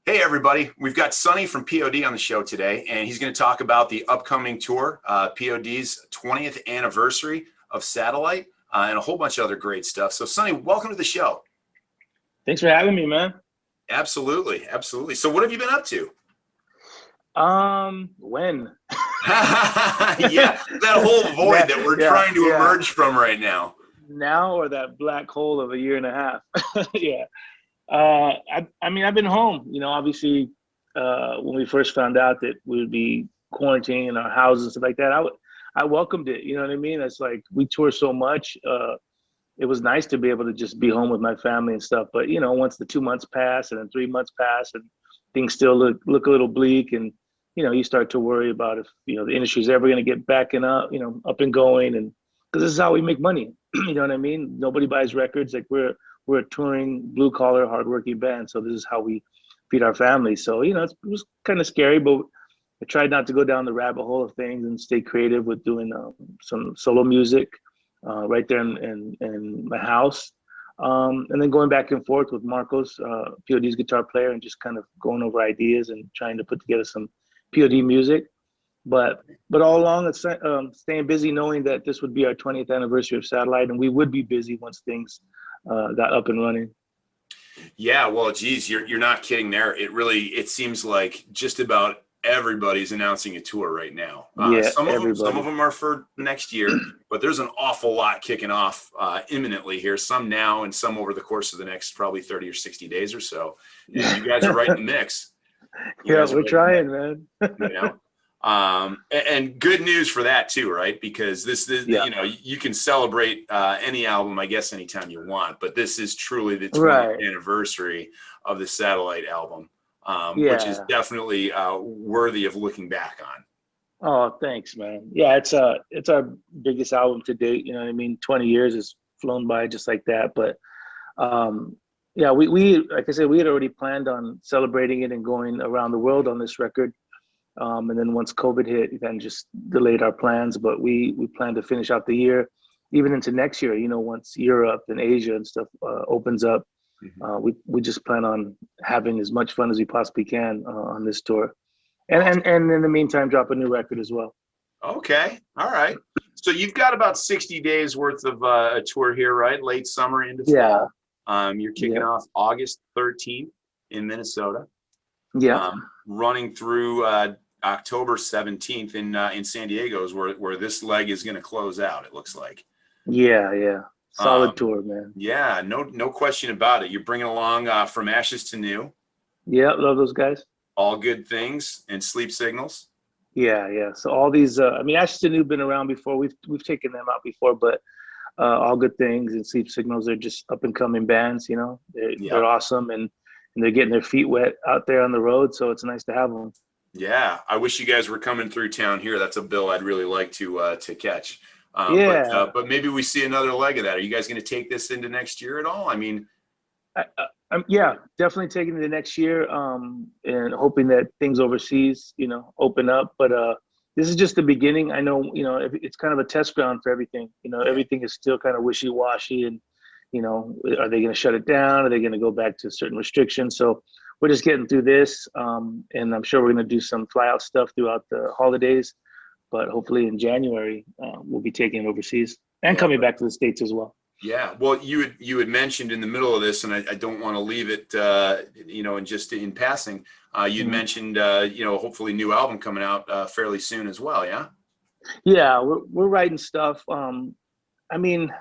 Hey, everybody. We've got Sonny from P.O.D on the show today, and he's going to talk about the upcoming tour, P.O.D's 20th anniversary of Satellite, and a whole bunch of other great stuff. So, Sonny, welcome to the show. Thanks for having me, man. Absolutely. Absolutely. So what have you been up to? When? Yeah, that whole void that we're trying to emerge from right now. Now or that black hole of a year and a half? Yeah. I mean, I've been home, obviously, when we first found out that we would be quarantining in our houses and stuff like that, I welcomed it. You know what I mean? It's like we tour so much. It was nice to be able to just be home with my family and stuff. But, once the 2 months pass and then 3 months pass and things still look a little bleak, and, you start to worry about if, the industry's ever going to get back and up, up and going. And because this is how we make money. You know what I mean? Nobody buys records. Like we're a touring, blue collar, hardworking band. So this is how we feed our families. So, it was kind of scary, but I tried not to go down the rabbit hole of things and stay creative with doing some solo music right there in my house. And then going back and forth with Marcos, P.O.D's guitar player, and just kind of going over ideas and trying to put together some P.O.D music. But all along, it's staying busy, knowing that this would be our 20th anniversary of Satellite, and we would be busy once things got up and running. Yeah, well, geez, you're not kidding there. It seems like just about everybody's announcing a tour right now. Some of them are for next year, but there's an awful lot kicking off imminently here. Some now, and some over the course of the next probably 30 or 60 days or so. And you guys are right in the mix. Yeah, we're trying, man. And good news for that too, right? Because this is, you can celebrate any album, I guess, anytime you want, but this is truly the 20th anniversary of the Satellite album, which is definitely worthy of looking back on. Oh, thanks, man. Yeah, it's our biggest album to date. You know what I mean? 20 years has flown by just like that. But yeah, we like I said, we had already planned on celebrating it and going around the world on this record. And then once COVID hit, it kind of just delayed our plans. But we plan to finish out the year, even into next year. Once Europe and Asia and stuff opens up, we just plan on having as much fun as we possibly can on this tour, and in the meantime, drop a new record as well. Okay, all right. So you've got about 60 days worth of a tour here, right? Late summer into fall. You're kicking off August 13th in Minnesota. Yeah. Running through October 17th in San Diego is where this leg is going to close out, it looks like. Yeah. Solid tour, man. Yeah, no question about it. You're bringing along From Ashes to New. Yeah, love those guys. All Good Things and Sleep Signals. Yeah. So all these, Ashes to New have been around before. We've taken them out before, but All Good Things and Sleep Signals are just up and coming bands. They're awesome, and they're getting their feet wet out there on the road. So it's nice to have them. Yeah, I wish you guys were coming through town here. That's a bill I'd really like to catch. But maybe we see another leg of that. Are you guys going to take this into next year at all? I mean, yeah, definitely taking it the next year, and hoping that things overseas, open up. But this is just the beginning. I know, it's kind of a test ground for everything. Everything is still kind of wishy-washy, and are they going to shut it down? Are they going to go back to certain restrictions? So we're just getting through this, and I'm sure we're going to do some fly-out stuff throughout the holidays. But hopefully in January, we'll be taking it overseas and coming back to the States as well. Yeah, well, you had mentioned in the middle of this, and I don't want to leave it, and just in passing, you'd mentioned, hopefully new album coming out fairly soon as well. Yeah. Yeah, we're writing stuff. I mean,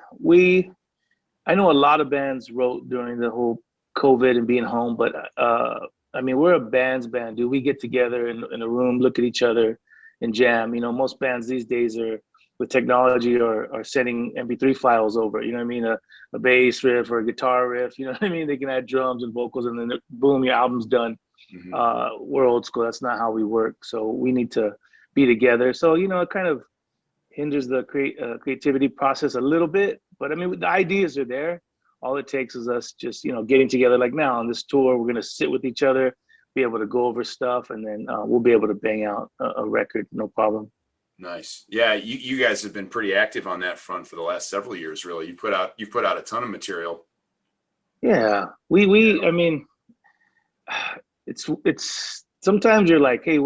I know a lot of bands wrote during the whole COVID and being home, but I mean, we're a band's band, dude. We get together in a room, look at each other, and jam. Most bands these days are with technology are sending MP3 files over. You know what I mean? A bass riff or a guitar riff. You know what I mean? They can add drums and vocals, and then boom, your album's done. We're old school. That's not how we work. So we need to be together. So it kind of hinders the creativity process a little bit. But I mean, the ideas are there. All it takes is us just getting together. Like now on this tour, we're gonna sit with each other, be able to go over stuff, and then we'll be able to bang out a record, no problem. Nice. Yeah, you guys have been pretty active on that front for the last several years, really. You've put out a ton of material. Yeah, I mean, it's sometimes you're like, hey,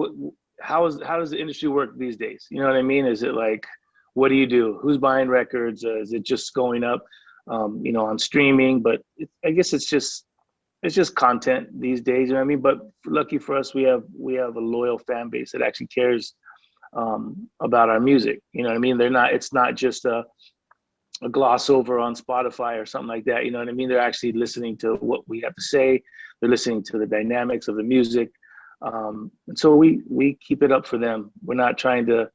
how does the industry work these days? You know what I mean? Is it like, what do you do? Who's buying records? Is it just going up, on streaming? But I guess it's just content these days. You know what I mean? But lucky for us, we have a loyal fan base that actually cares about our music. You know what I mean? It's not just a gloss over on Spotify or something like that. You know what I mean? They're actually listening to what we have to say. They're listening to the dynamics of the music. And so we keep it up for them. We're not trying to,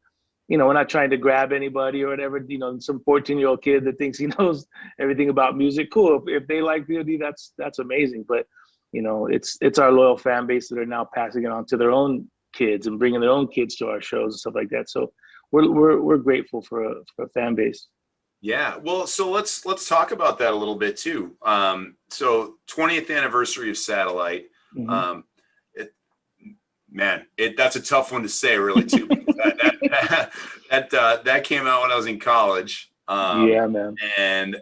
we're not trying to grab anybody or whatever, some 14-year-old kid that thinks he knows everything about music. Cool. If they like P.O.D, that's amazing. But, it's our loyal fan base that are now passing it on to their own kids and bringing their own kids to our shows and stuff like that. So we're grateful for a fan base. Yeah, well, so let's talk about that a little bit too. So 20th anniversary of Satellite. Mm-hmm. That's a tough one to say, really, too. That came out when I was in college. Yeah, man. And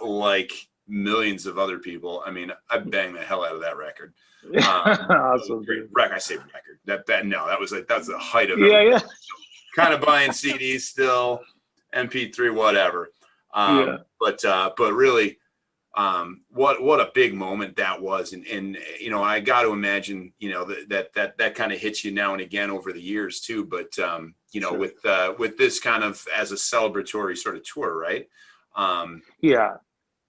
like millions of other people, I mean, I banged the hell out of that record. Awesome. I say record. That's the height of it. Yeah. Kind of buying CDs still, MP3, whatever. But really, what a big moment that was, and I got to imagine that kind of hits you now and again over the years too. But sure. With this kind of as a celebratory sort of tour, right?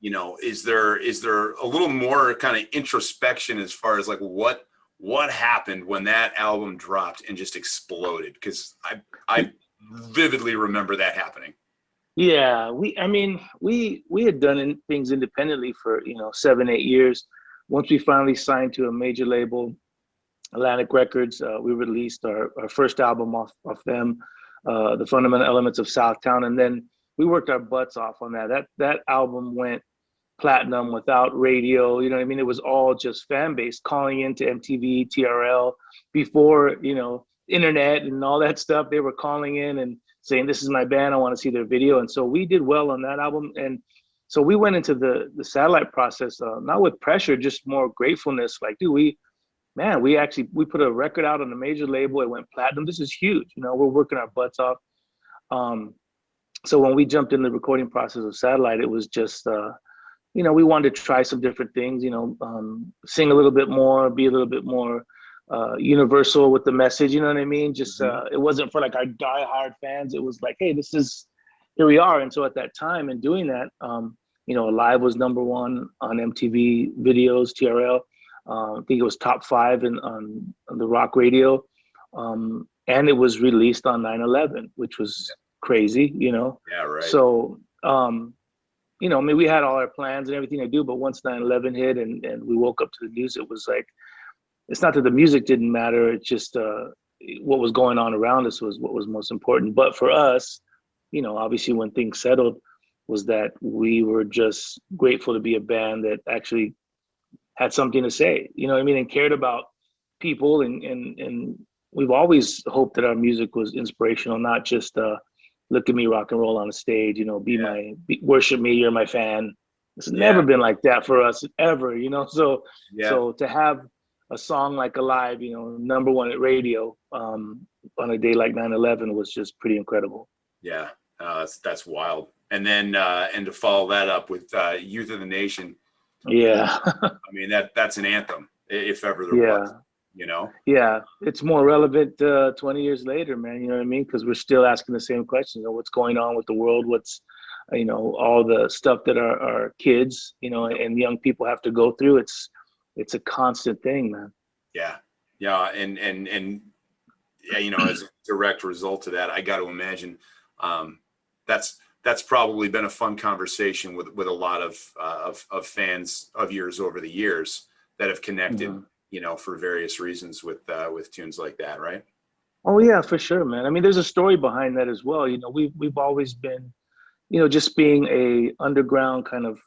Is there a little more kind of introspection as far as like what happened when that album dropped and just exploded? Because I vividly remember that happening. Yeah, we had done things independently for 7-8 years. Once we finally signed to a major label, Atlantic Records, we released our first album off them, The Fundamental Elements of Southtown, and then we worked our butts off on that. That album went platinum without radio. You know what I mean? It was all just fan base calling into MTV, TRL before internet and all that stuff. They were calling in and saying, this is my band, I want to see their video. And so we did well on that album. And so we went into the Satellite process, not with pressure, just more gratefulness. Like, dude, we put a record out on a major label. It went platinum. This is huge. We're working our butts off. So when we jumped in the recording process of Satellite, it was just, we wanted to try some different things, sing a little bit more, be a little bit more universal with the message, you know what I mean? Just it wasn't for like our diehard fans. It was like, hey, here we are. And so at that time and doing that, Alive was #1 on MTV videos, TRL. I think it was top 5 on the rock radio. And it was released on 9/11, which was crazy, Yeah, right. So, we had all our plans and everything to do, but once 9/11 hit and we woke up to the news, it was like, it's not that the music didn't matter. It's just what was going on around us was what was most important. But for us, obviously when things settled, was that we were just grateful to be a band that actually had something to say, you know what I mean, and cared about people. And we've always hoped that our music was inspirational, not just look at me rock and roll on a stage, worship me, you're my fan. It's never been like that for us ever, So to have a song like Alive, #1 at radio on a day like 9/11 was just pretty incredible. Yeah, that's wild. And then and to follow that up with Youth of the Nation. Yeah. I mean, that's an anthem, if ever there was. Yeah, it's more relevant 20 years later, man. You know what I mean? Because we're still asking the same questions. What's going on with the world? What's all the stuff that our kids, and young people have to go through. It's a constant thing, man. Yeah, and as a direct result of that, I got to imagine that's probably been a fun conversation with a lot of fans of yours over the years that have connected, for various reasons with tunes like that, right? Oh yeah, for sure, man. I mean, there's a story behind that as well. We've always been, just being a underground kind of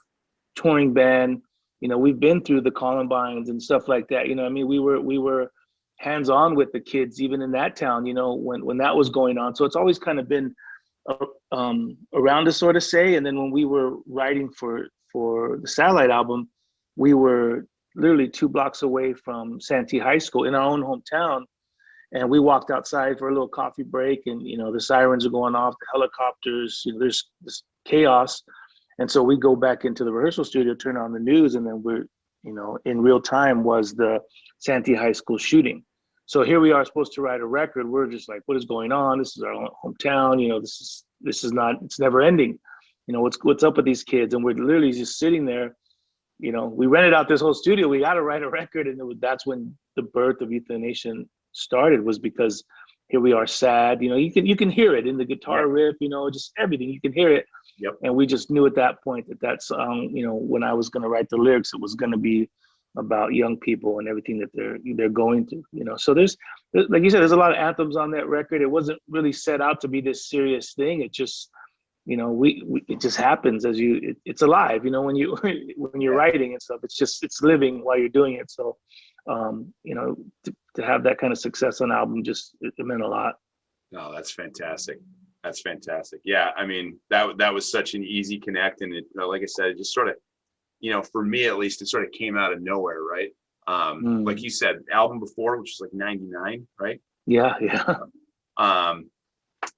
touring band. We've been through the Columbines and stuff like that. I mean, we were hands-on with the kids, even in that town, when that was going on. So it's always kind of been around us, sort of say. And then when we were writing for the Satellite album, we were literally 2 blocks away from Santee High School in our own hometown. And we walked outside for a little coffee break, and the sirens are going off, the helicopters, there's this chaos. And so we go back into the rehearsal studio, turn on the news, and then we're, in real time was the Santee High School shooting. So here we are supposed to write a record. We're just like, what is going on? This is our hometown. This is not, it's never ending. What's up with these kids? And we're literally just sitting there. We rented out this whole studio. We got to write a record. And that's when the birth of Youth of the Nation started, was because here we are sad. You can hear it in the guitar riff, just everything. You can hear it. Yep. And we just knew at that point that song, when I was going to write the lyrics, it was going to be about young people and everything that they're going through. So there's, like you said, there's a lot of anthems on that record. It wasn't really set out to be this serious thing. It just, it just happens as it's alive, when you're writing and stuff. It's living while you're doing it. So, to have that kind of success on album, it meant a lot. No, that's fantastic. That's fantastic. Yeah, I mean, that was such an easy connect, and it, like I said, it just sort of, for me at least, it sort of came out of nowhere, right? Like you said, album before, which was like '99, right? Yeah.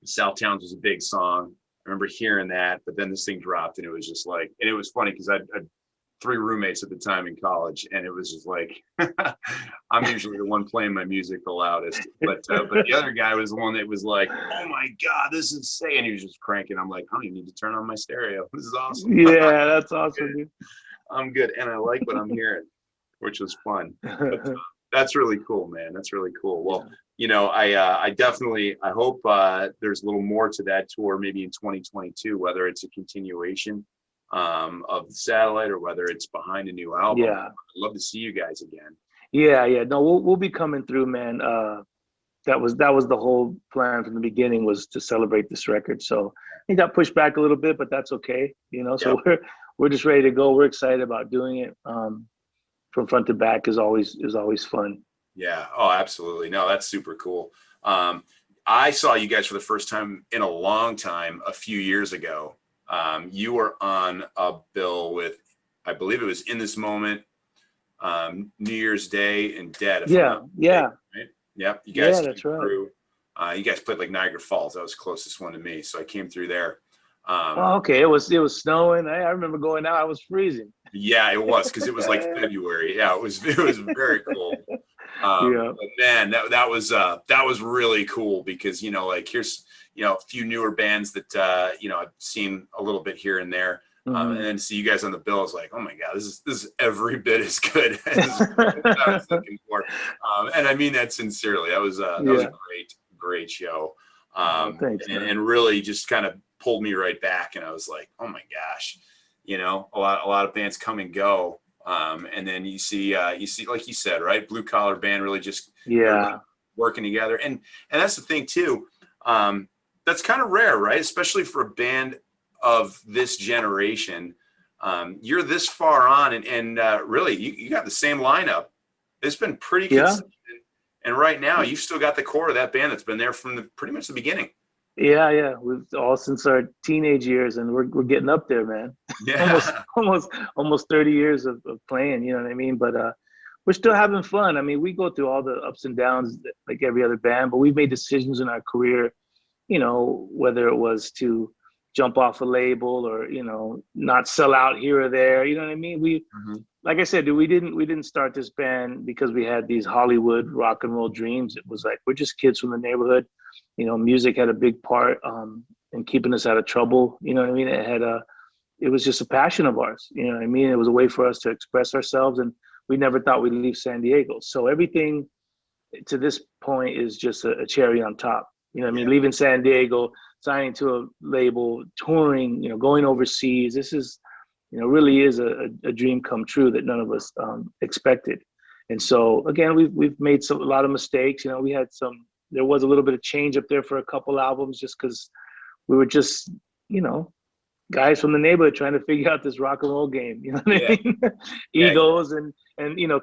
South Towns was a big song. I remember hearing that, but then this thing dropped, and it was just like, and it was funny because I had 3 roommates at the time in college, and it was just like, I'm usually the one playing my music the loudest, but the other guy was the one that was like, oh my God, this is insane. And he was just cranking. I'm like, I don't even need to turn on my stereo. This is awesome. Yeah, that's awesome, dude. I'm good. And I like what I'm hearing, which was fun. But, that's really cool, man. That's really cool. Well, I definitely, I hope there's a little more to that tour, maybe in 2022, whether it's a continuation of the Satellite or whether it's behind a new album. Yeah. I'd love to see you guys again. Yeah. No, we'll be coming through, man. That was the whole plan from the beginning, was to celebrate this record. So it got pushed back a little bit, but that's okay. So we're just ready to go. We're excited about doing it. From front to back is always fun. Yeah. Oh, absolutely. No, that's super cool. I saw you guys for the first time in a long time a few years ago. You were on a bill with, I believe it was In This Moment, New Year's Day, and Dead. Yeah. Right? Yep. You guys came that's through. You guys played like Niagara Falls. That was the closest one to me, so I came through there. Okay. It was snowing. I remember going out. I was freezing. Yeah, it was, because it was like February. Yeah, it was very cool. But man, that was really cool, because like here's a few newer bands that I've seen a little bit here and there, and then see you guys on the bill. I was like, oh my God, this is every bit as good as I was looking for. And I mean that sincerely. That was a great show. Thanks, and really just kind of pulled me right back, and I was like, oh my gosh, a lot of bands come and go, and then you see like you said, right, blue collar band really just working together, and that's the thing too. That's kind of rare, right? Especially for a band of this generation. You're this far on, and really you got the same lineup. It's been pretty consistent, and right now you've still got the core of that band that's been there from pretty much the beginning. Yeah. We've all since our teenage years, and we're getting up there, man. Yeah. almost 30 years of playing, you know what I mean? But we're still having fun. I mean, we go through all the ups and downs like every other band, but we've made decisions in our career, whether it was to jump off a label or, not sell out here or there, you know what I mean? Like I said, dude, we didn't start this band because we had these Hollywood rock and roll dreams. It was like, we're just kids from the neighborhood. Music had a big part in keeping us out of trouble. You know what I mean? It was just a passion of ours. You know what I mean? It was a way for us to express ourselves, and we never thought we'd leave San Diego. So everything to this point is just a cherry on top. You know what I mean? Leaving San Diego, signing to a label, touring, going overseas. This is, really is a dream come true that none of us expected. And so again, we've made a lot of mistakes. We had there was a little bit of change up there for a couple albums, just because we were just, guys from the neighborhood trying to figure out this rock and roll game. You know what I mean? Egos and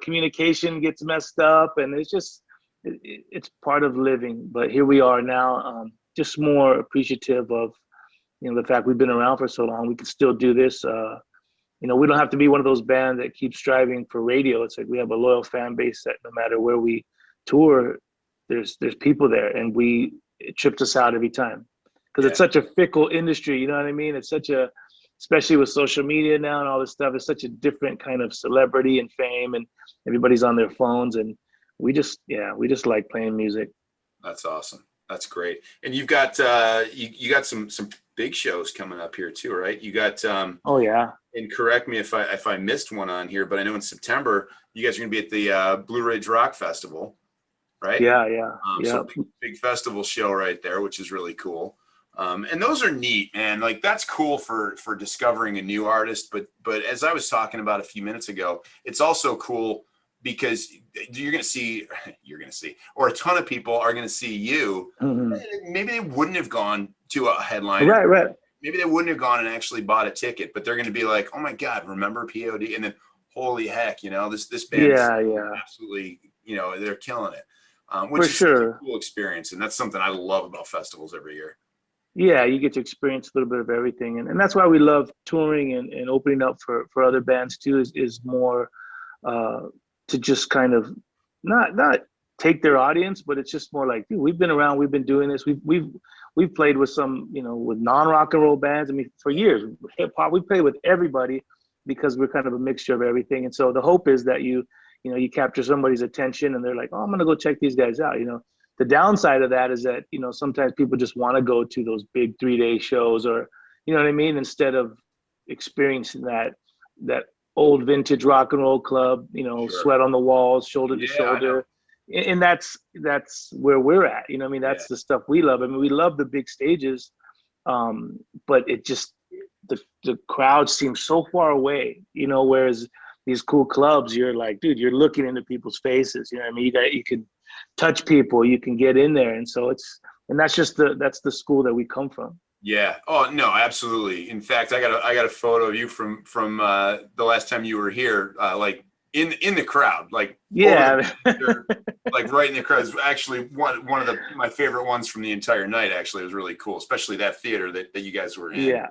communication gets messed up, and it's part of living. But here we are now, just more appreciative of, the fact we've been around for so long. We can still do this, we don't have to be one of those bands that keep striving for radio. It's like we have a loyal fan base that no matter where we tour, there's people there, and it trips us out every time because it's such a fickle industry. You know what I mean? It's especially with social media now and all this stuff, it's such a different kind of celebrity and fame, and everybody's on their phones, and we just like playing music. That's awesome. That's great. And you've got you got some big shows coming up here too, right? You got oh yeah. And correct me if I missed one on here, but I know in September you guys are going to be at the Blue Ridge Rock Festival, right? Yeah. So big festival show right there, which is really cool. And those are neat, man. Like that's cool for discovering a new artist. But as I was talking about a few minutes ago, it's also cool because you're going to see, or a ton of people are going to see you. Mm-hmm. Maybe they wouldn't have gone to a headliner. Right. Maybe they wouldn't have gone and actually bought a ticket, but they're going to be like, oh my God, remember P.O.D? And then holy heck, this band is absolutely, they're killing it. Which is a cool experience. And that's something I love about festivals every year. Yeah, you get to experience a little bit of everything. And that's why we love touring and opening up for other bands too, is more to just kind of not take their audience, but it's just more like, dude, we've been around, we've been doing this, we've played with some, with non-rock and roll bands. I mean, for years, hip hop, we play with everybody because we're kind of a mixture of everything. And so the hope is that you capture somebody's attention and they're like, oh, I'm gonna go check these guys out. The downside of that is that, sometimes people just want to go to those big 3-day shows, or, you know what I mean? Instead of experiencing that old vintage rock and roll club, sweat on the walls, shoulder to shoulder. And that's where we're at. That's the stuff we love. I mean, we love the big stages, but it just, the crowd seems so far away, whereas these cool clubs, you're like, dude, you're looking into people's faces. You know what I mean? You can touch people, you can get in there. And so that's the school that we come from. Yeah. Oh no, absolutely. In fact, I got a photo of you from the last time you were here, like in the crowd, like like right in the crowd. It's actually one of my favorite ones from the entire night. Actually, it was really cool, especially that theater that you guys were in. Yeah.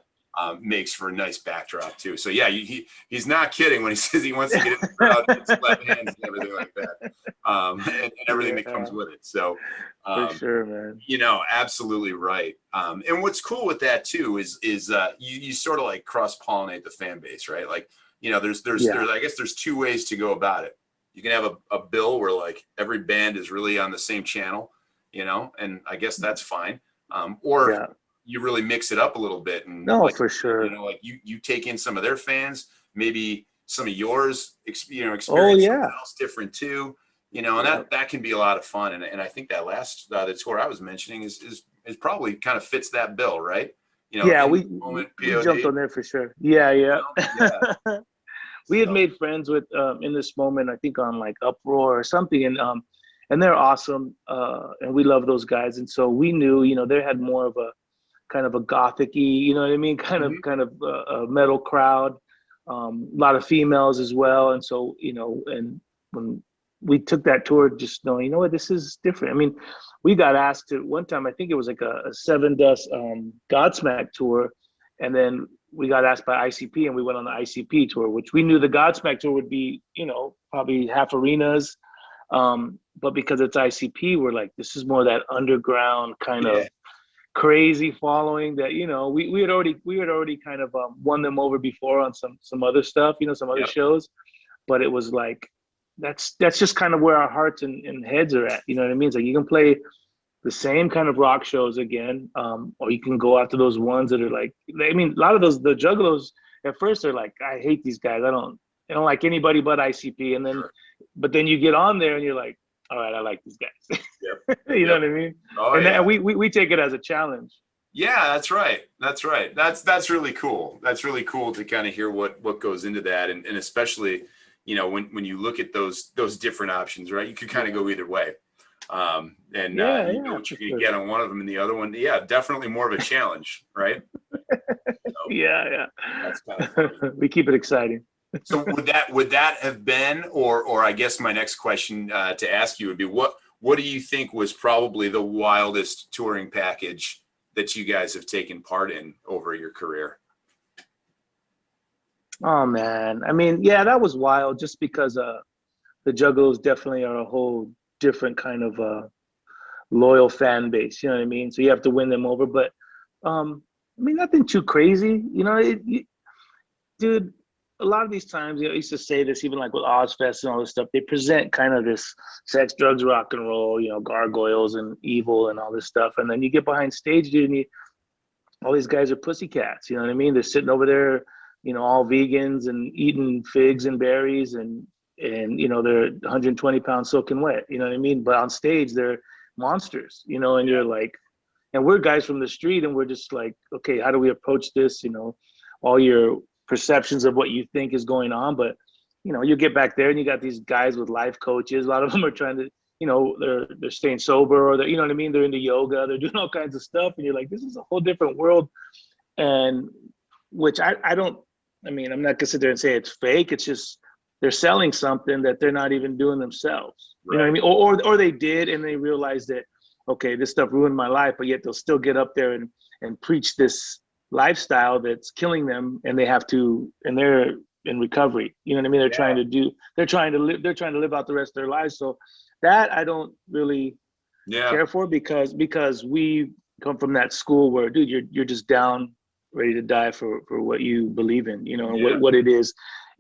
Makes for a nice backdrop too. So yeah, he's not kidding when he says he wants to get in the crowd with his left hands and everything like that, and everything that comes with it. So for sure, man. Absolutely right. And what's cool with that too is you sort of like cross-pollinate the fan base, right? Like there's I guess there's two ways to go about it. You can have a bill where like every band is really on the same channel, and I guess that's fine. Or you really mix it up a little bit, and for sure. Like you take in some of their fans, maybe some of yours, experience something else different too, and that can be a lot of fun. And I think that last the tour I was mentioning is probably kind of fits that bill, right? We jumped on there for sure. Yeah. We had made friends with in this moment, I think on like Uproar or something, and they're awesome, and we love those guys. And so we knew, they had more of a kind of a gothic-y, kind of a metal crowd, a lot of females as well. And so, and when we took that tour, just knowing, this is different. I mean, we got asked to one time, I think it was like a Seven Dust Godsmack tour, and then we got asked by ICP, and we went on the ICP tour, which we knew the Godsmack tour would be, probably half arenas, but because it's ICP, we're like, this is more that underground kind of crazy following that we had already kind of won them over before on some other stuff, some other shows, but it was like that's just kind of where our hearts and heads are at. You know what I mean? It's like you can play the same kind of rock shows again, or you can go after those ones that are like, I mean, a lot of those, the Juggalos at first are like, I hate these guys, I don't like anybody but ICP, and then but then you get on there and you're like, all right, I like these guys. You know what I mean? Oh, and we take it as a challenge. Yeah, that's right. That's really cool. That's really cool to kind of hear what goes into that, and especially when you look at those different options, right? You could kind of go either way, and you know what you're gonna get on one of them and the other one. Yeah, definitely more of a challenge, right? So, that's kind of funny. We keep it exciting. So would that have been, or I guess my next question to ask you would be, what do you think was probably the wildest touring package that you guys have taken part in over your career? Oh man, I mean, yeah, that was wild. Just because the Juggalos definitely are a whole different kind of loyal fan base. You know what I mean? So you have to win them over. But I mean, nothing too crazy. You know, dude. A lot of these times, I used to say this even like with Ozfest and all this stuff. They present kind of this sex, drugs, rock and roll. Gargoyles and evil and all this stuff. And then you get behind stage, dude, and all these guys are pussycats. You know what I mean? They're sitting over there, all vegans and eating figs and berries and they're 120 pounds soaking wet. You know what I mean? But on stage, they're monsters. And Yeah. you're like, and we're guys from the street, and we're just like, okay, how do we approach this? All your perceptions of what you think is going on, but you get back there and you got these guys with life coaches. A lot of them are trying to they're staying sober, or they're, what I mean, they're into yoga, they're doing all kinds of stuff, and you're like, this is a whole different world. And which I don't, I mean, I'm not gonna sit there and say it's fake. It's just they're selling something that they're not even doing themselves. Right. You know what I mean? Or they did and they realized that, okay, this stuff ruined my life, but yet they'll still get up there and preach this lifestyle that's killing them, and they're in recovery. You know what I mean? They're trying to live out the rest of their lives. So that I don't really care for, because we come from that school where, dude, you're just down, ready to die for what you believe in, and what it is.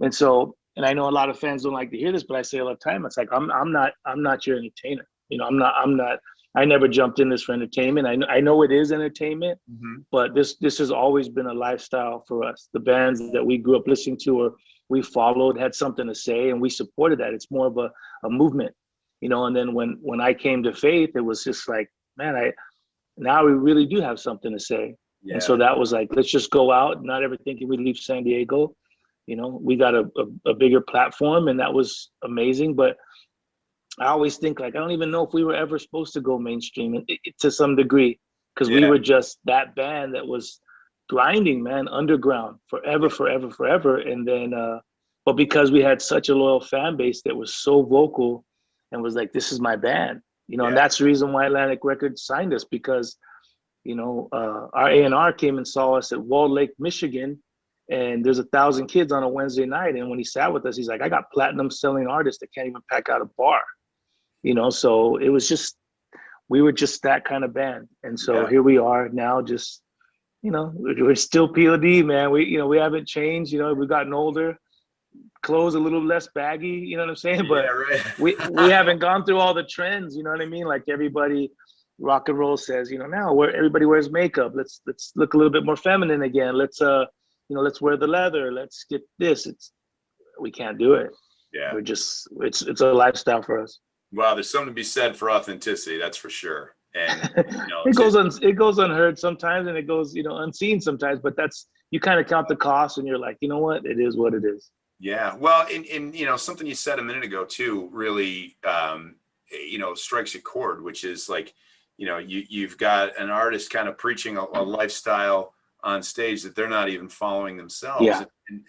And so, and I know a lot of fans don't like to hear this, but I say all the time, it's like, I'm not your entertainer. I'm not. I never jumped in this for entertainment. I know it is entertainment, but this has always been a lifestyle for us. The bands that we grew up listening to or we followed had something to say, and we supported that. It's more of a movement, And then when I came to faith, it was just like, man, now we really do have something to say. Yeah. And so that was like, let's just go out. Not ever thinking we'd leave San Diego. We got a bigger platform, and that was amazing. But I always think, like, I don't even know if we were ever supposed to go mainstream to some degree, because we were just that band that was grinding, man, underground forever. And then, but because we had such a loyal fan base that was so vocal and was like, this is my band, and that's the reason why Atlantic Records signed us, because, our A&R came and saw us at Walled Lake, Michigan, and there's 1,000 kids on a Wednesday night. And when he sat with us, he's like, I got platinum selling artists that can't even pack out a bar. So it was just, we were just that kind of band. And so here we are now, just, we're still P.O.D, man. We haven't changed, we've gotten older, clothes a little less baggy, you know what I'm saying? But we haven't gone through all the trends, you know what I mean? Like everybody, rock and roll says, now where everybody wears makeup, let's look a little bit more feminine again. Let's wear the leather. Let's get this. We can't do it. Yeah. We're just, it's a lifestyle for us. Wow, there's something to be said for authenticity, that's for sure. And it goes unheard sometimes, and it goes unseen sometimes. But you kind of count the cost, and you're like, you know what, it is what it is. Yeah, well, and something you said a minute ago too really strikes a chord, which is like, you've got an artist kind of preaching a lifestyle on stage that they're not even following themselves. Yeah.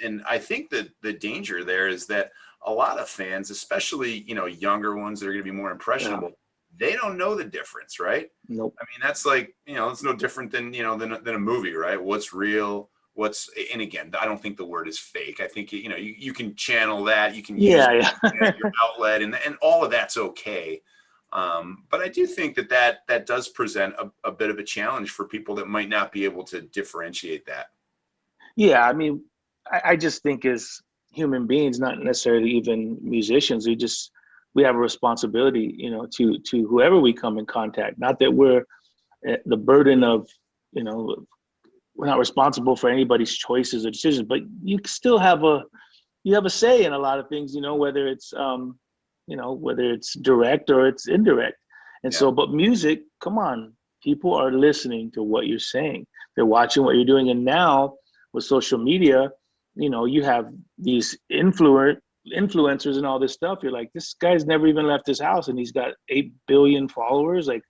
And I think that the danger there is that a lot of fans, especially, younger ones that are going to be more impressionable, they don't know the difference, right? Nope. I mean, that's like, it's no different than, than a movie, right? What's real, and again, I don't think the word is fake. I think, you can channel that, you can use your outlet, and all of that's okay. But I do think that does present a bit of a challenge for people that might not be able to differentiate that. Yeah, I mean, I just think as human beings, not necessarily even musicians, we have a responsibility, to whoever we come in contact. Not that we're the burden of, we're not responsible for anybody's choices or decisions, but you still have a say in a lot of things, whether it's whether it's direct or it's indirect. And so, but music, come on, people are listening to what you're saying. They're watching what you're doing. And now with social media, you have these influencers and all this stuff. You're like, this guy's never even left his house, and he's got 8 billion followers, like,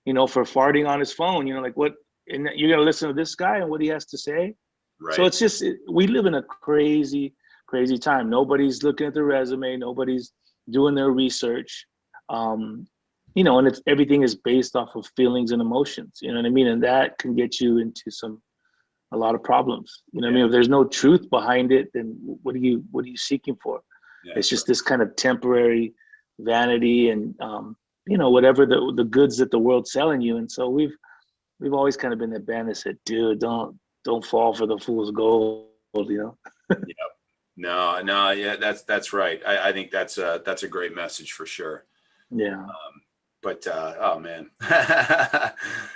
for farting on his phone, like, what, and you're going to listen to this guy and what he has to say. Right. So it's just, we live in a crazy time. Nobody's looking at their resume. Nobody's doing their research. And everything is based off of feelings and emotions, you know what I mean? And that can get you into some a lot of problems. You know what I Yeah. mean? If there's no truth behind it, then what are you seeking for? Yeah, It's just sure. this kind of temporary vanity and you know, whatever the goods that the world's selling you. And so we've always kind of been that band that said, dude, don't fall for the fool's gold, you know? Yep. No, yeah, that's right. I think that's a great message for sure. Yeah. But oh man,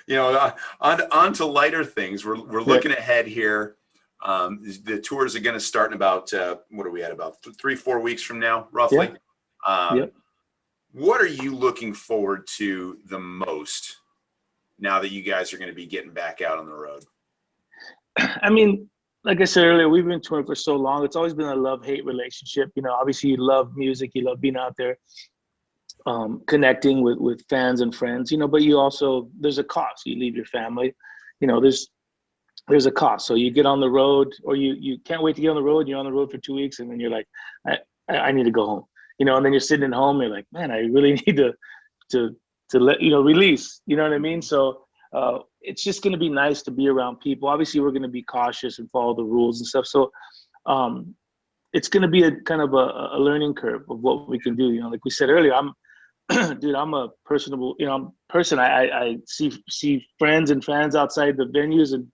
you know, on to lighter things. We're Yeah. looking ahead here. The tours are going to start in about what are we at, about 3-4 weeks from now, roughly. Yeah. Um, Yep. what are you looking forward to the most now that you guys are going to be getting back out on the road? I mean, like I said earlier, we've been touring for so long. It's always been a love-hate relationship. You know, obviously you love music, you love being out there, connecting with fans and friends, you know, but you also, there's a cost. You leave your family, you know, there's a cost. So you get on the road, or you can't wait to get on the road. You're on the road for 2 weeks, and then you're like, I need to go home, you know. And then you're sitting at home, you're like, man, I really need to let, you know, release, you know what I mean? So it's just going to be nice to be around people. Obviously we're going to be cautious and follow the rules and stuff. So it's going to be a kind of a learning curve of what we can do. You know, like we said earlier, dude, I'm a personable, you know, person. I see friends and fans outside the venues and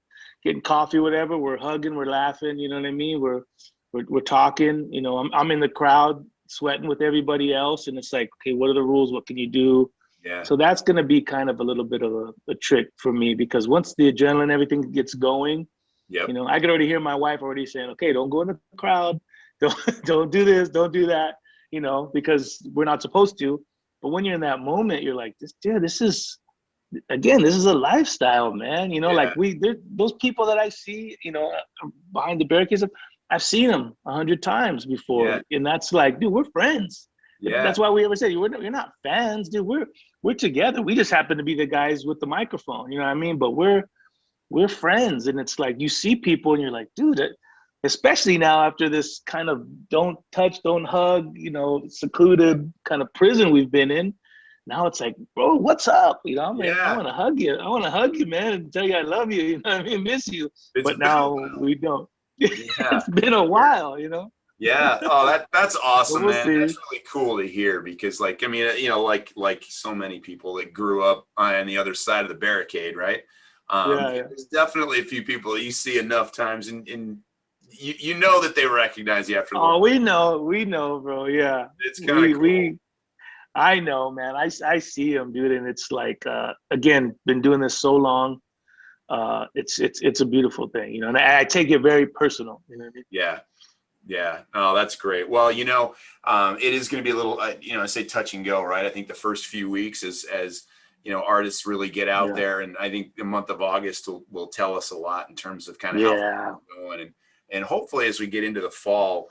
getting coffee, whatever. We're hugging, we're laughing. You know what I mean? We're talking. You know, I'm in the crowd sweating with everybody else, and it's like, okay, what are the rules? What can you do? Yeah. So that's going to be kind of a little bit of a trick for me, because once the adrenaline, everything gets going, Yep. you know, I could already hear my wife already saying, okay, don't go in the crowd, don't do this, don't do that, you know, because we're not supposed to. But when you're in that moment, you're like, this is, again, this is a lifestyle, man. You know, Yeah. like those people that I see, you know, behind the barricades, I've seen them 100 times before. Yeah. And that's like, dude, we're friends. Yeah. That's why we ever say, you're not fans, dude. We're together. We just happen to be the guys with the microphone, you know what I mean? But we're friends. And it's like, you see people and you're like, dude, especially now after this kind of don't touch, don't hug, you know, secluded kind of prison we've been in. Now it's like, bro, what's up? You know, I mean, I Yeah. want to hug you. I want to hug you, man, and tell you I love you. You know what I mean? Miss you. It's But been a now while. we don't. Yeah. It's been a while, you know? Yeah. Oh, that's But awesome, we'll man. see. That's really cool to hear because, like, I mean, you know, like so many people that grew up on the other side of the barricade, right? Yeah, yeah. There's definitely a few people that you see enough times, and you know that they recognize you after a Oh, little. we know, bro. Yeah. It's kind of cool. We I know, man. I see him, dude, and it's like again, been doing this so long. It's a beautiful thing, you know, and I take it very personal, you know what I mean? Yeah. Yeah. Oh, that's great. Well, you know, it is going to be a little, you know, I say touch and go, right? I think the first few weeks as you know, artists really get out Yeah. there, and I think the month of August will tell us a lot in terms of kind of how things Yeah. are going, and hopefully as we get into the fall,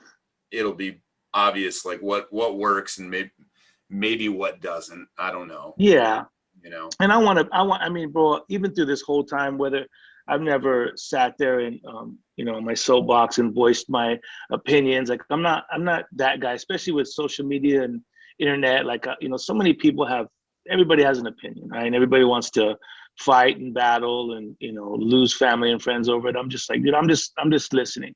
it'll be obvious like what works and maybe what doesn't. I don't know. Yeah. You know. And I mean, bro, even through this whole time, whether I've never sat there and you know, my soapbox and voiced my opinions. Like I'm not that guy, especially with social media and internet. Like you know, so many people everybody has an opinion, right? And everybody wants to fight and battle and, you know, lose family and friends over it. I'm just like, dude, I'm just listening.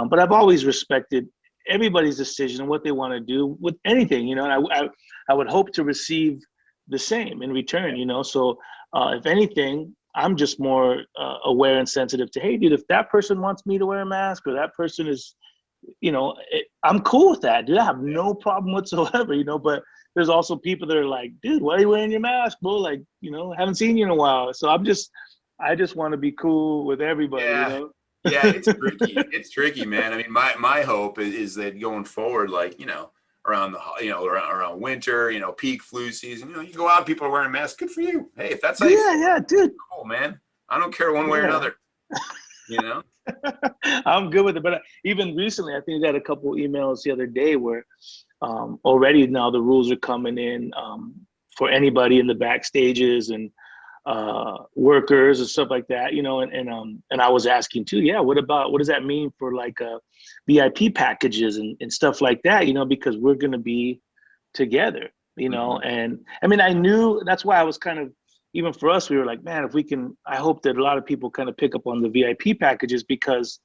But I've always respected everybody's decision and what they want to do with anything, you know. And I would hope to receive the same in return, you know. So if anything, I'm just more aware and sensitive to, hey, dude, if that person wants me to wear a mask, or that person is, you know, I'm cool with that, dude. I have no problem whatsoever, you know. But there's also people that are like, dude, why are you wearing your mask, bro? Like, you know, haven't seen you in a while. So I just want to be cool with everybody, you Yeah. know. Yeah, it's tricky. It's tricky, man. I mean, my hope is that going forward, like, you know, around around winter, you know, peak flu season, you know, you go out, people are wearing masks. Good for you. Hey, if that's how you Yeah, feel, yeah, dude. cool, man. I don't care one way or Yeah. another. You know? I'm good with it. But even recently, I think I got a couple emails the other day where already now the rules are coming in for anybody in the backstages and workers and stuff like that, you know. And I was asking too, yeah, what does that mean for like VIP packages and stuff like that, you know, because we're going to be together, you know. Mhm. And I mean, I knew, that's why I was kind of even for us, we were like, man, if we can, I hope that a lot of people kind of pick up on the VIP packages, because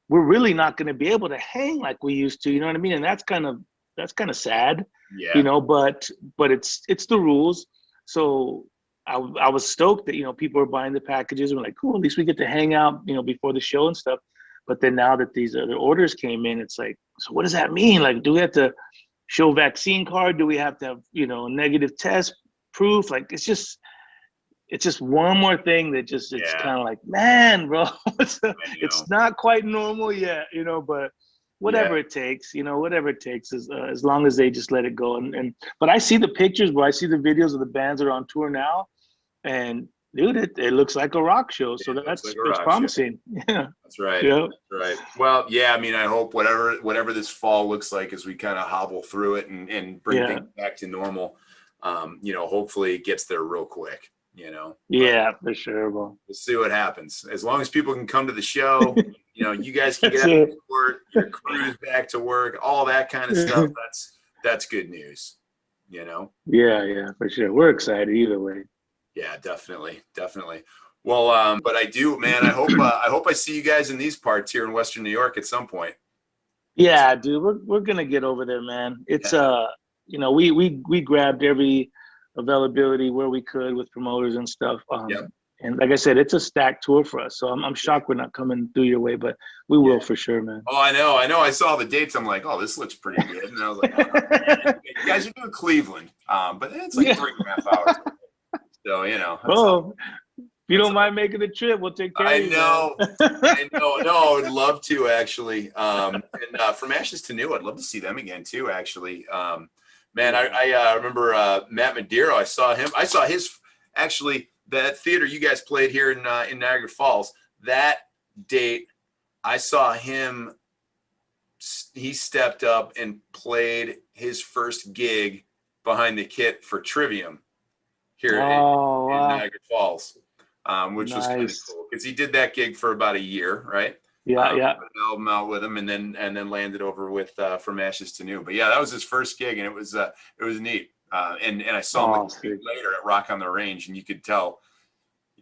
we're really not going to be able to hang like we used to, you know what I mean? And that's kind of sad, you Yeah. know, but it's the rules. So I was stoked that, you know, people were buying the packages and we're like, cool, at least we get to hang out, you know, before the show and stuff. But then now that these other orders came in, it's like, so what does that mean? Like, do we have to show vaccine card? Do we have to have, you know, negative test proof? Like, it's just one more thing that just, it's kind of like, man, bro, it's not quite normal yet, you know, but whatever it takes, you know, whatever it takes, as long as they just let it go. But I see the pictures, bro. I see the videos of the bands that are on tour now, and dude, it looks like a rock show. So that's promising. Yeah, that's right. Yeah, that's right. Well, yeah, I mean, I hope whatever this fall looks like as we kind of hobble through it and bring things back to normal, you know, hopefully it gets there real quick. You know, yeah, for sure. Well, we'll see what happens. As long as people can come to the show, you know, you guys can get out to work, your crew's back to work, all that kind of stuff. That's good news. You know. Yeah, for sure. We're excited either way. Yeah, definitely. Well, but I do, man. I hope I see you guys in these parts here in Western New York at some point. Yeah, dude, we're gonna get over there, man. It's you know, we grabbed every availability where we could with promoters and stuff. And like I said, it's a stacked tour for us. So I'm shocked we're not coming through your way, but we will for sure, man. Oh, I know. I saw the dates. I'm like, oh, this looks pretty good. And I was like, oh, you guys are doing Cleveland, but it's like 3.5 hours. So you know. Oh, if you don't mind making the trip, we'll take care of you. I know. No, I would love to actually. And From Ashes to New, I'd love to see them again too. Actually, man, I remember Matt Madero. I saw his actually. That theater you guys played here in Niagara Falls, that date, I saw him, he stepped up and played his first gig behind the kit for Trivium here in Niagara Falls, which was kind of cool because he did that gig for about a year, right? Yeah. Put an album out with him and then landed over with From Ashes to New. But yeah, that was his first gig and it was neat. And I saw him later at Rock on the Range, and you could tell,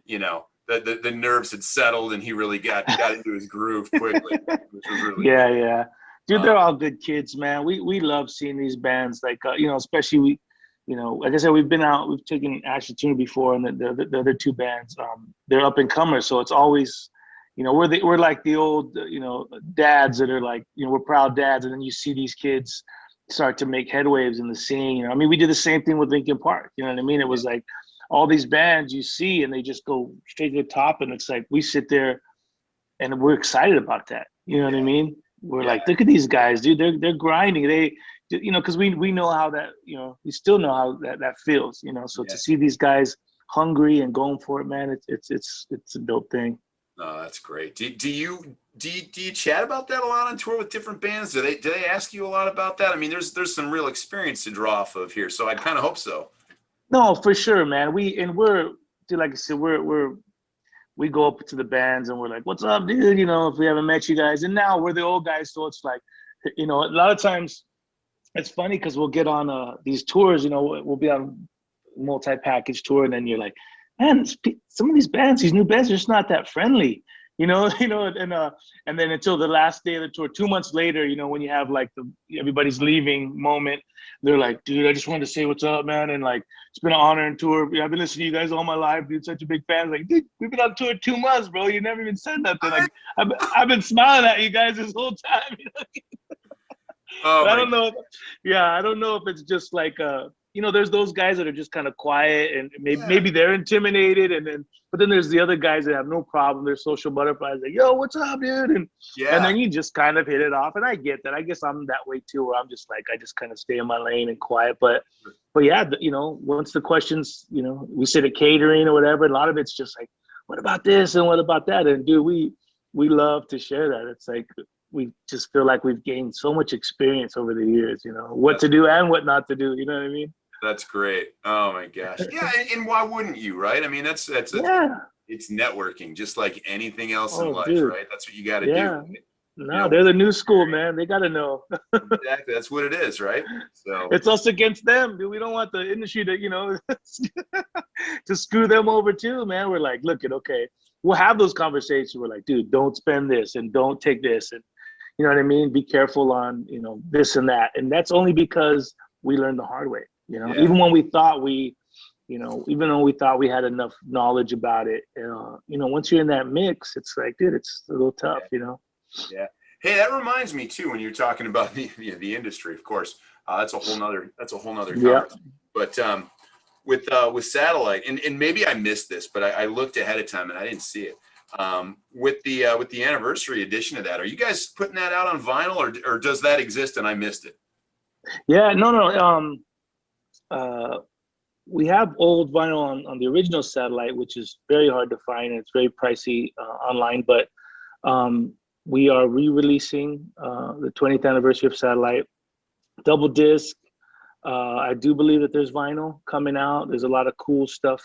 you know, the nerves had settled, and he really got into his groove quickly, which was really cool. Yeah. Dude, they're all good kids, man. We love seeing these bands, like you know, especially you know, like I said, we've taken Ashley Tuner before, and the other two bands, they're up and comers, so it's always, you know, we're like the old, you know, dads that are like, you know, we're proud dads, and then you see these kids start to make headwaves in the scene. You know, I mean, we did the same thing with Linkin Park. You know what I mean? It was like all these bands you see, and they just go straight to the top, and it's like we sit there, and we're excited about that. You know what I mean? We're like, look at these guys, dude. They're grinding. They, you know, because we know how that, you know, we still know how that feels. You know, so to see these guys hungry and going for it, man, it's a dope thing. Oh, that's great. Do you chat about that a lot on tour with different bands? Do they ask you a lot about that? I mean, there's some real experience to draw off of here, so I kind of hope so. No, for sure, man. We're dude, like I said, we go up to the bands and we're like, "What's up, dude?" You know, if we haven't met you guys, and now we're the old guys, so it's like, you know, a lot of times it's funny because we'll get on these tours. You know, we'll be on multi-package tour, and then you're like, man, some of these bands, these new bands, are just not that friendly, you know, and then until the last day of the tour, 2 months later, you know, when you have like everybody's leaving moment, they're like, dude, I just wanted to say what's up, man, and like it's been an honor and tour. I've been listening to you guys all my life, dude. Such a big fan. Like, dude, we've been on tour 2 months, bro. You never even said nothing. Like, I've been smiling at you guys this whole time. You know? I don't know. I don't know if it's just like you know, there's those guys that are just kind of quiet, and maybe they're intimidated, but then there's the other guys that have no problem. They're social butterflies, like, yo, what's up, dude? And then you just kind of hit it off, and I get that. I guess I'm that way too, where I'm just like, I just kind of stay in my lane and quiet. But yeah, you know, once the questions, you know, we sit at catering or whatever, a lot of it's just like, what about this and what about that? And dude, we love to share that. It's like, we just feel like we've gained so much experience over the years, you know, what to do and what not to do. You know what I mean? That's great. Oh my gosh. Yeah. And why wouldn't you, right? I mean, it's networking, just like anything else in life, right? That's what you got to do. Right? No, you know, they're the new school, man. They got to know. Exactly. That's what it is, right? So it's us against them, dude. We don't want the industry to, you know, to screw them over too, man. We're like, look, okay, we'll have those conversations. We're like, dude, don't spend this and don't take this, and you know what I mean. Be careful on this and that, and that's only because we learned the hard way. Even when we thought even though we thought we had enough knowledge about it, once you're in that mix, it's like, dude, it's a little tough, Yeah. Hey, that reminds me too, when you're talking about the industry, of course, that's a whole nother conversation. But with satellite, and maybe I missed this, but I looked ahead of time and I didn't see it. With the anniversary edition of that, are you guys putting that out on vinyl, or does that exist and I missed it? Yeah, no. We have old vinyl on the original satellite, which is very hard to find and it's very pricey online. But we are re-releasing the 20th anniversary of satellite, double disc. I do believe that there's vinyl coming out. There's a lot of cool stuff.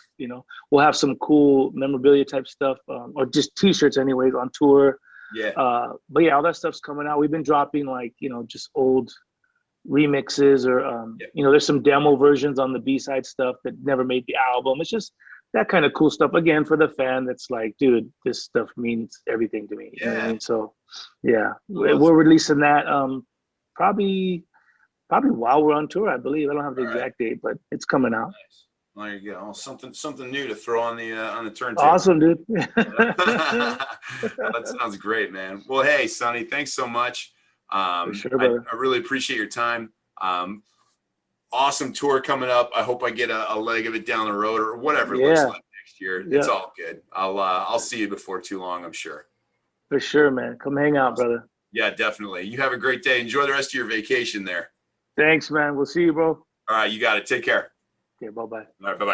We'll have some cool memorabilia type stuff, or just T-shirts, anyways, on tour. Yeah. But yeah, all that stuff's coming out. We've been dropping just old remixes, or there's some demo versions on the B-side stuff that never made the album. It's just that kind of cool stuff, again, for the fan that's like, dude, this stuff means everything to me. You know what I mean? So yeah, we're releasing that probably while we're on tour, I believe. I don't have the exact date, but it's coming out. Nice. There you go. Something new to throw on the turntable. Awesome, dude. That sounds great, man. Well, hey, Sonny, thanks so much. For sure, I really appreciate your time. Awesome tour coming up. I hope I get a leg of it down the road, or whatever it looks like next year. It's all good. I'll see you before too long, I'm sure. For sure, man. Come hang out, brother. Yeah, definitely. You have a great day. Enjoy the rest of your vacation there. Thanks, man. We'll see you, bro. All right, you got it. Take care. Okay, bye-bye. All right, bye-bye.